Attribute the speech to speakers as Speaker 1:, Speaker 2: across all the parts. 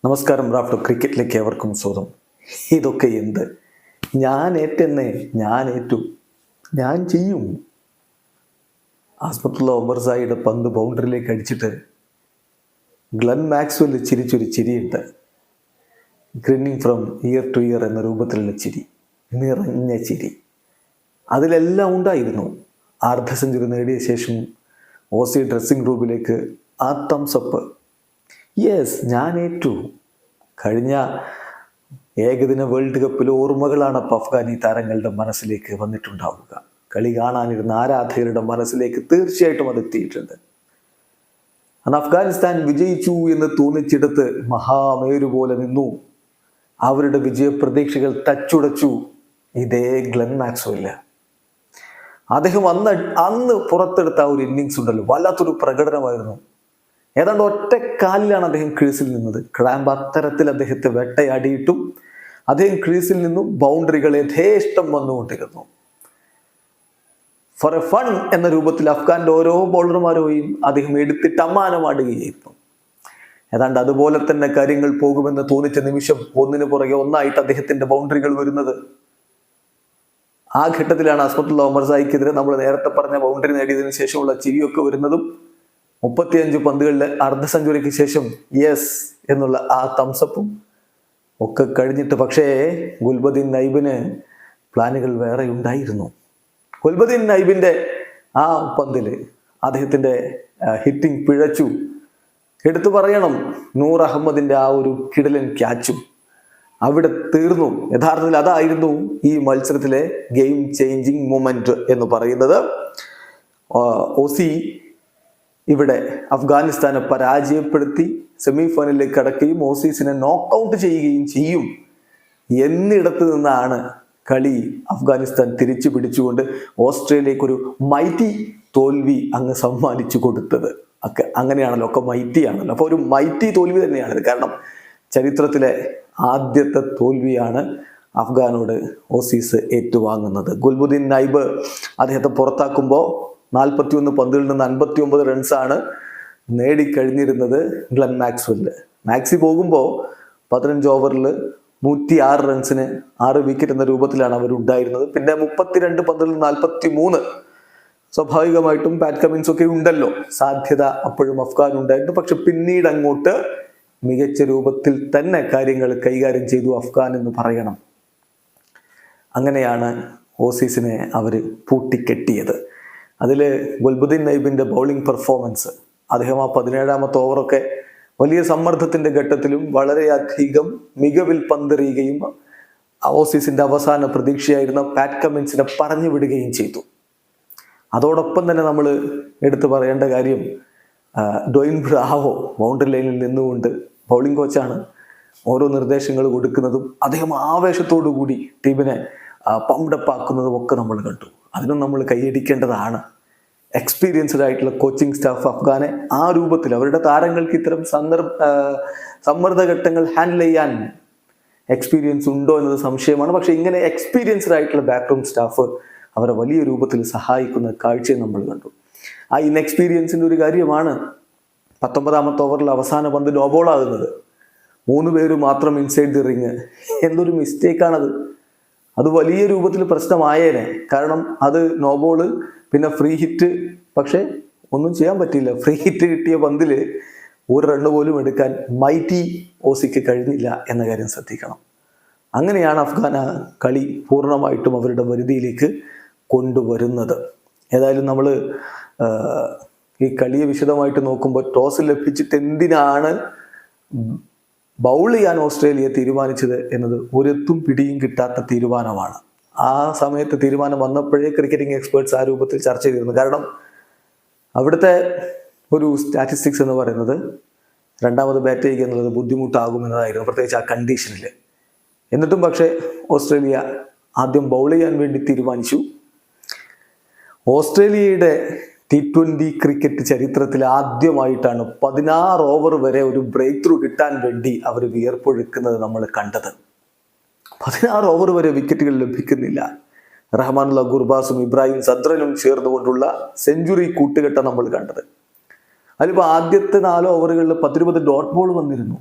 Speaker 1: നമസ്കാരം റാഫ്റ്റോ ക്രിക്കറ്റിലേക്ക് ഏവർക്കും സ്വാഗതം. ഇതൊക്കെ എന്ത്? ഞാൻ ഏറ്റെന്നേ, ഞാൻ ഏറ്റു, ഞാൻ ചെയ്യും. ആസ്മത്തുള്ള ഒമർസായിയുടെ പന്ത് ബൗണ്ടറിയിലേക്ക് അടിച്ചിട്ട് ഗ്ലെൻ മാക്സ്വെൽ ചിരിച്ചൊരു ചിരിയുണ്ട്. Grinning from ear to ear എന്ന രൂപത്തിലുള്ള ചിരി, നിറഞ്ഞ ചിരി അതിലെല്ലാം ഉണ്ടായിരുന്നു. അർദ്ധ സെഞ്ചുറി നേടിയ ശേഷം ഓസി ഡ്രസ്സിംഗ് റൂമിലേക്ക് ആ തംസപ്പ്. യെസ്, ഞാൻ ഏറ്റു. കഴിഞ്ഞ ഏകദിന വേൾഡ് കപ്പിൽ ഓർമ്മകളാണ് അപ്പോൾ അഫ്ഗാനി താരങ്ങളുടെ മനസ്സിലേക്ക് വന്നിട്ടുണ്ടാവുക. കളി കാണാനിരുന്ന ആരാധകരുടെ മനസ്സിലേക്ക് തീർച്ചയായിട്ടും അത് എത്തിയിട്ടുണ്ട്. അന്ന് അഫ്ഗാനിസ്ഥാൻ വിജയിച്ചു എന്ന് തോന്നിച്ചിടത്ത് മഹാമേരു പോലെ നിന്നു. അവരുടെ വിജയപ്രതീക്ഷകൾ തച്ചുടച്ചു ഇതേ ഗ്ലെൻ മാക്സ്വെൽ. അദ്ദേഹം അന്ന് പുറത്തെടുത്ത ആ ഒരു ഇന്നിങ്സ് ഉണ്ടല്ലോ, വല്ലാത്തൊരു പ്രകടനമായിരുന്നു. ഏതാണ്ട് ഒറ്റക്കാലിലാണ് അദ്ദേഹം ക്രീസിൽ നിന്നത്. ക്രാമ്പ് അത്തരത്തിൽ അദ്ദേഹത്തെ വേട്ടയാടിയിട്ടും അദ്ദേഹം ക്രീസിൽ നിന്നും ബൗണ്ടറികൾ യഥേഷ്ടം വന്നുകൊണ്ടിരുന്നു. ഫോർ എ ഫൺ എന്ന രൂപത്തിൽ അഫ്ഗാന്റെ ഓരോ ബൗളർമാരെയും അദ്ദേഹം എടുത്തിട്ട് അമ്മാനമാടുകയായിരുന്നു. ഏതാണ്ട് അതുപോലെ തന്നെ കാര്യങ്ങൾ പോകുമെന്ന് തോന്നിച്ച നിമിഷം ഒന്നിനു പുറകെ ഒന്നായിട്ട് അദ്ദേഹത്തിന്റെ ബൗണ്ടറികൾ വരുന്നത്. ആ ഘട്ടത്തിലാണ് അസ്മത്തുള്ള ഒമർസായിക്കെതിരെ നമ്മൾ നേരത്തെ പറഞ്ഞ ബൗണ്ടറി നേടിയതിനു ശേഷമുള്ള ചിരിയൊക്കെ വരുന്നതും. 35 പന്തുകളിലെ അർദ്ധ സെഞ്ചുറിക്ക് ശേഷം യെസ് എന്നുള്ള ആ തംസപ്പും ഒക്കെ കഴിഞ്ഞിട്ട്, പക്ഷേ ഗുൽബദീൻ നൈബിന് പ്ലാനുകൾ വേറെ ഉണ്ടായിരുന്നു. ഗുൽബദീൻ നൈബിന്റെ ആ പന്തില് അദ്ദേഹത്തിന്റെ ഹിറ്റിംഗ് പിഴച്ചു. എടുത്തു പറയണം, നൂർ അഹമ്മദിന്റെ ആ ഒരു കിടലൻ ക്യാച്ചും അവിടെ തീർന്നു. യഥാർത്ഥത്തിൽ അതായിരുന്നു ഈ മത്സരത്തിലെ ഗെയിം ചേഞ്ചിങ് മൊമെന്റ് എന്ന് പറയുന്നത്. ഓസി ഇവിടെ അഫ്ഗാനിസ്ഥാനെ പരാജയപ്പെടുത്തി സെമി ഫൈനലിലേക്ക് കടക്കുകയും ഓസീസിനെ നോക്കൗട്ട് ചെയ്യുകയും ചെയ്യും എന്നിടത്ത് നിന്നാണ് കളി അഫ്ഗാനിസ്ഥാൻ തിരിച്ചു പിടിച്ചുകൊണ്ട് ഓസ്ട്രേലിയക്ക് ഒരു മൈറ്റി തോൽവി അങ്ങ് സമ്മാനിച്ചു കൊടുത്തത്. അങ്ങനെയാണല്ലോ, ഒക്കെ മൈറ്റി ആണല്ലോ. അപ്പോൾ ഒരു മൈറ്റി തോൽവി തന്നെയാണിത്. കാരണം ചരിത്രത്തിലെ ആദ്യത്തെ തോൽവിയാണ് അഫ്ഗാനോട് ഓസീസ് ഏറ്റുവാങ്ങുന്നത്. ഗുൽബുദ്ദീൻ നൈബ് അദ്ദേഹത്തെ പുറത്താക്കുമ്പോൾ 41 പന്തുകളിൽ നിന്ന് 59 റൺസാണ് നേടിക്കഴിഞ്ഞിരുന്നത് ഗ്ലെൻ മാക്സ്വെൽ. മാക്സി പോകുമ്പോൾ 15 ഓവറിൽ 106 റൺസിന് 6 വിക്കറ്റ് എന്ന രൂപത്തിലാണ് അവരുണ്ടായിരുന്നത്. പിന്നെ 32 പന്തുകളിൽ 43. സ്വാഭാവികമായിട്ടും പാറ്റ് കമിൻസ് ഒക്കെ ഉണ്ടല്ലോ, സാധ്യത അപ്പോഴും അഫ്ഗാൻ ഉണ്ടായിരുന്നു. പക്ഷെ പിന്നീട് അങ്ങോട്ട് മികച്ച രൂപത്തിൽ തന്നെ കാര്യങ്ങൾ കൈകാര്യം ചെയ്തു അഫ്ഗാൻ എന്ന് പറയണം. അങ്ങനെയാണ് ഓസീസിനെ അവർ പൂട്ടിക്കെട്ടിയത്. അതിൽ ഗുൽബുദ്ദീൻ നൈബിന്റെ ബൗളിംഗ് പെർഫോമൻസ്, അദ്ദേഹം ആ 17ാമത്തെ ഓവറൊക്കെ വലിയ സമ്മർദ്ദത്തിന്റെ ഘട്ടത്തിലും വളരെയധികം മികവിൽ പന്തെറിയുകയും ഓസീസിന്റെ അവസാന പ്രതീക്ഷയായിരുന്ന പാറ്റ് കമിൻസിനെ പറഞ്ഞു വിടുകയും ചെയ്തു. അതോടൊപ്പം തന്നെ നമ്മൾ എടുത്തു പറയേണ്ട കാര്യം, ഡ്വെയ്ൻ ബ്രാവോ ബൗണ്ടറി ലൈനിൽ നിന്നുകൊണ്ട്, ബൗളിംഗ് കോച്ചാണ്, ഓരോ നിർദ്ദേശങ്ങൾ കൊടുക്കുന്നതും അദ്ദേഹം ആവേശത്തോടു കൂടി ടീമിനെ പമ്പഡപ്പ് ആക്കുന്നതും ഒക്കെ നമ്മൾ കണ്ടു. അതിനും നമ്മൾ കൈയടിക്കേണ്ടതാണ്. എക്സ്പീരിയൻസ്ഡ് ആയിട്ടുള്ള കോച്ചിങ് സ്റ്റാഫ് അഫ്ഗാനെ ആ രൂപത്തിൽ അവരുടെ താരങ്ങൾക്ക് ഇത്തരം സമ്മർദ്ദ ഘട്ടങ്ങൾ ഹാൻഡിൽ ചെയ്യാൻ എക്സ്പീരിയൻസ് ഉണ്ടോ എന്നത് സംശയമാണ്. പക്ഷെ ഇങ്ങനെ എക്സ്പീരിയൻസ്ഡ് ആയിട്ടുള്ള ബാക്ക്റൂം സ്റ്റാഫ് അവരെ വലിയ രൂപത്തിൽ സഹായിക്കുന്ന കാഴ്ചയും നമ്മൾ കണ്ടു. ആ ഇൻഎക്സ്പീരിയൻസിൻ്റെ ഒരു കാര്യമാണ് 19ാമത്തെ ഓവറിൽ അവസാന പന്ത് നോബോൾ ആകുന്നത്. 3 പേര് മാത്രം ഇൻസൈഡ് ദി റിങ്. എന്തൊരു മിസ്റ്റേക്കാണത്. അത് വലിയ രൂപത്തിൽ പ്രശ്നമായേനെ. കാരണം അത് നോബോള്, പിന്നെ ഫ്രീ ഹിറ്റ്. പക്ഷെ ഒന്നും ചെയ്യാൻ പറ്റില്ല. ഫ്രീ ഹിറ്റ് കിട്ടിയ പന്തിൽ ഒരു റണ്ണ് പോലും എടുക്കാൻ മൈറ്റി ഓസിക്ക് കഴിഞ്ഞില്ല എന്ന കാര്യം ശ്രദ്ധിക്കണം. അങ്ങനെയാണ് അഫ്ഗാൻ കളി പൂർണ്ണമായിട്ടും അവരുടെ വരുതിയിലേക്ക് കൊണ്ടുവരുന്നത്. ഏതായാലും നമ്മൾ ഈ കളിയെ വിശദമായിട്ട് നോക്കുമ്പോൾ ടോസ് ലഭിച്ചിട്ട് എന്തിനാണ് ബൗൾ ചെയ്യാൻ ഓസ്ട്രേലിയ തീരുമാനിച്ചത് എന്നത് ഒരെത്തും പിടിയും കിട്ടാത്ത തീരുമാനമാണ്. ആ സമയത്ത് തീരുമാനം വന്നപ്പോഴേ ക്രിക്കറ്റിംഗ് എക്സ്പേർട്സ് ആ രൂപത്തിൽ ചർച്ച ചെയ്തിരുന്നു. കാരണം അവിടുത്തെ ഒരു സ്റ്റാറ്റിസ്റ്റിക്സ് എന്ന് പറയുന്നത് രണ്ടാമത് ബാറ്റ് ചെയ്യുക എന്നുള്ളത് ബുദ്ധിമുട്ടാകുമെന്നതായിരുന്നു, പ്രത്യേകിച്ച് ആ കണ്ടീഷനിൽ. എന്നിട്ടും പക്ഷേ ഓസ്ട്രേലിയ ആദ്യം ബൗൾ ചെയ്യാൻ വേണ്ടി തീരുമാനിച്ചു. ഓസ്ട്രേലിയയുടെ T20 ക്രിക്കറ്റ് ചരിത്രത്തിൽ ആദ്യമായിട്ടാണ് 16 ഓവർ വരെ ഒരു ബ്രേക്ക് ത്രൂ കിട്ടാൻ വേണ്ടി അവർ വിയർപ്പൊഴുക്കുന്നത് നമ്മൾ കണ്ടത്. 16 ഓവർ വരെ വിക്കറ്റുകൾ ലഭിക്കുന്നില്ല. റഹ്മാനുള്ള ഗുർബാസും ഇബ്രാഹിം സദ്രനും ചേർന്നുകൊണ്ടുള്ള സെഞ്ചുറി കൂട്ടുകെട്ട നമ്മൾ കണ്ടത്. അതിലിപ്പോൾ ആദ്യത്തെ 4 ഓവറുകളിൽ 10-20 ഡോട്ട് ബോൾ വന്നിരുന്നു.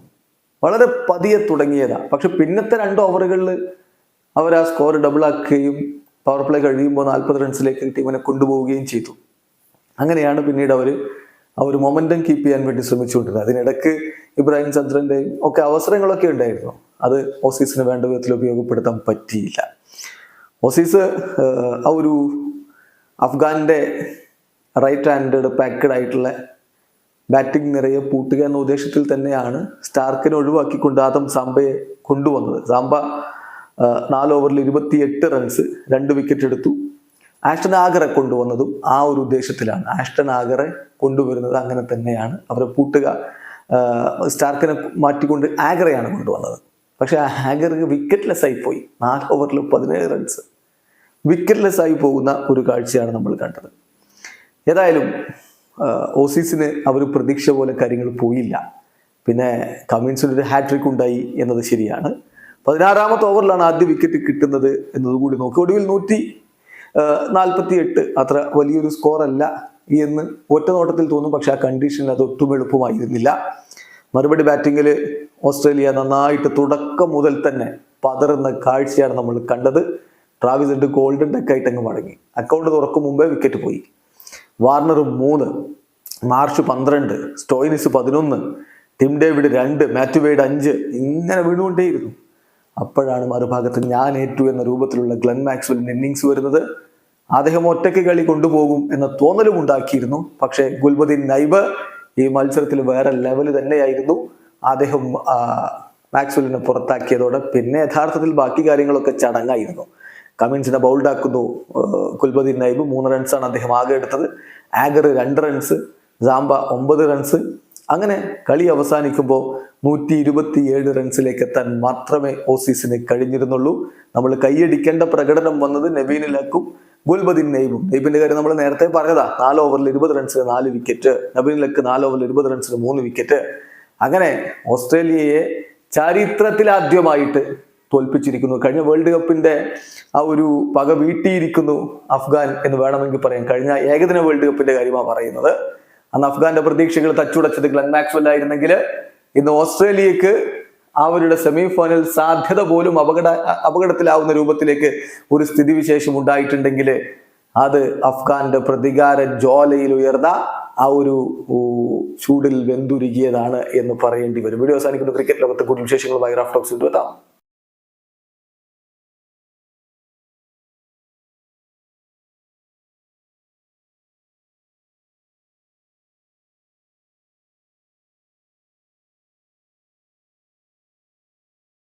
Speaker 1: വളരെ പതിയെ തുടങ്ങിയതാണ്. പക്ഷെ പിന്നത്തെ 2 ഓവറുകളിൽ അവർ ആ സ്കോർ ഡബിളാക്കുകയും പവർ പ്ലേ കഴിയുമ്പോൾ 40 റൺസിലേക്ക് ടീമിനെ കൊണ്ടുപോവുകയും ചെയ്തു. അങ്ങനെയാണ് പിന്നീട് അവർ ഒരു മൊമെന്റം കീപ്പ് ചെയ്യാൻ വേണ്ടി ശ്രമിച്ചുകൊണ്ടിരുന്നത്. അതിനിടയ്ക്ക് ഇബ്രാഹിം ചന്ദ്രന്റെയും ഒക്കെ അവസരങ്ങളൊക്കെ ഉണ്ടായിരുന്നു. അത് ഓസീസിന് വേണ്ട വിധത്തിൽ ഉപയോഗപ്പെടുത്താൻ പറ്റിയില്ല. ഓസീസ് ആ ഒരു അഫ്ഗാന്റെ റൈറ്റ് ഹാൻഡഡ് പാക്കഡ് ആയിട്ടുള്ള ബാറ്റിംഗ് നിറയെ പൂട്ടുക എന്ന ഉദ്ദേശത്തിൽ തന്നെയാണ് സ്റ്റാർക്കിനെ ഒഴിവാക്കിക്കൊണ്ട് ആദം സാംബയെ കൊണ്ടുവന്നത്. സാംബ 4 ഓവറിൽ 28 റൺസ് 2 വിക്കറ്റ് എടുത്തു. ആഷ്ടൺ ആഗറെ കൊണ്ടുവന്നതും ആ ഒരു ഉദ്ദേശത്തിലാണ്. ആഷ്ടൺ ആഗറെ കൊണ്ടുവരുന്നത് അങ്ങനെ തന്നെയാണ്. അവരെ പൂട്ടുക, സ്റ്റാർക്കിനെ മാറ്റിക്കൊണ്ട് ആഗറെയാണ് കൊണ്ടുവന്നത്. പക്ഷെ ആ ആഗർക്ക് വിക്കറ്റ്ലെസ് ആയി പോയി. 4 ഓവറിൽ 17 റൺസ് വിക്കറ്റ്ലെസ് ആയി പോകുന്ന ഒരു കാഴ്ചയാണ് നമ്മൾ കണ്ടത്. ഏതായാലും ഓസീസിന് അവർ പ്രതീക്ഷ പോലെ കാര്യങ്ങൾ പോയില്ല. പിന്നെ കമ്മിൻസിന് ഒരു ഹാട്രിക് ഉണ്ടായി എന്നത് ശരിയാണ്. 16ാമത്തെ ഓവറിലാണ് ആദ്യ വിക്കറ്റ് കിട്ടുന്നത് എന്നതുകൂടി നോക്കി. ഒടുവിൽ 148 അത്ര വലിയൊരു സ്കോർ അല്ല എന്ന് ഒറ്റ നോട്ടത്തിൽ തോന്നും. പക്ഷെ ആ കണ്ടീഷനിൽ അത് ഒട്ടും എളുപ്പമായിരുന്നില്ല. മറുപടി ബാറ്റിങ്ങിൽ ഓസ്ട്രേലിയ നന്നായിട്ട് തുടക്കം മുതൽ തന്നെ പതറുന്ന കാഴ്ചയാണ് നമ്മൾ കണ്ടത്. ട്രാവിസ് ഹെഡ് ഗോൾഡൻ ഡക്കായിട്ട് അങ്ങ് മടങ്ങി. അക്കൗണ്ട് തുറക്കും മുമ്പേ വിക്കറ്റ് പോയി. Warner 3, Marsh 12, Stoinis 11, Tim David 2, Mathew weighed 5, ഇങ്ങനെ വീണുകൊണ്ടേയിരുന്നു. അപ്പോഴാണ് മറുഭാഗത്ത് ഞാൻ ഏറ്റു എന്ന രൂപത്തിലുള്ള ഗ്ലെൻ മാക്സ്വെലിന്റെ ഇന്നിങ്സ് വരുന്നത്. അദ്ദേഹം ഒറ്റയ്ക്ക് കളി കൊണ്ടുപോകും എന്ന തോന്നലും ഉണ്ടാക്കിയിരുന്നു. പക്ഷേ ഗുൽബദീൻ നൈബ് ഈ മത്സരത്തിൽ വേറെ ലെവൽ തന്നെയായിരുന്നു. അദ്ദേഹം മാക്സ്വെലിനെ പുറത്താക്കിയതോടെ പിന്നെ യഥാർത്ഥത്തിൽ ബാക്കി കാര്യങ്ങളൊക്കെ ചടങ്ങായിരുന്നു. കമിൻസിനെ ബൗൾഡാക്കുന്നു ഗുൽബദീൻ നൈബ്. 3 റൺസാണ് അദ്ദേഹം ആകെ എടുത്തത്. Agar 2 runs, Zampa 9 runs. അങ്ങനെ കളി അവസാനിക്കുമ്പോൾ 127 റൺസിലേക്ക് എത്താൻ മാത്രമേ ഓസീസിന് കഴിഞ്ഞിരുന്നുള്ളൂ. നമ്മൾ കൈയടിക്കേണ്ട പ്രകടനം വന്നത് നബീൻ ലക്കും ഗുൽബദീൻ നൈബും. നൈബിന്റെ കാര്യം നമ്മൾ നേരത്തെ പറഞ്ഞതാ. 4 ഓവറിൽ 20 റൺസിന് 4 വിക്കറ്റ്. നബീൻ ലക്ക് 4 ഓവറിൽ 20 റൺസിന് 3 വിക്കറ്റ്. അങ്ങനെ ഓസ്ട്രേലിയയെ ചരിത്രത്തിലാദ്യമായിട്ട് തോൽപ്പിച്ചിരിക്കുന്നു. കഴിഞ്ഞ വേൾഡ് കപ്പിന്റെ ആ ഒരു പക വീട്ടിയിരിക്കുന്നു അഫ്ഗാൻ എന്ന് വേണമെങ്കിൽ പറയാം. കഴിഞ്ഞ ഏകദിന വേൾഡ് കപ്പിന്റെ കാര്യമാണ് പറയുന്നത്. അന്ന് അഫ്ഗാന്റെ പ്രതീക്ഷകൾ തച്ചുടച്ചത് ഗ്ലെൻ മാക്സ്വെൽ ആയിരുന്നെങ്കിൽ ഇന്ന് ഓസ്ട്രേലിയക്ക് അവരുടെ സെമി ഫൈനൽ സാധ്യത പോലും അപകടത്തിലാവുന്ന രൂപത്തിലേക്ക് ഒരു സ്ഥിതിവിശേഷം ഉണ്ടായിട്ടുണ്ടെങ്കിൽ അത് അഫ്ഗാന്റെ പ്രതികാര ജ്വാലയിൽ ഉയർന്ന ആ ഒരു ചൂടിൽ വെന്തുരുകിയതാണ് എന്ന് പറയേണ്ടി വരും. വീഡിയോ അവസാനിക്കുന്ന ക്രിക്കറ്റ് ലോകത്തെ കൂടുതൽ വിശേഷങ്ങളുമായി റാഫ് ടോക്സ് എത്താം.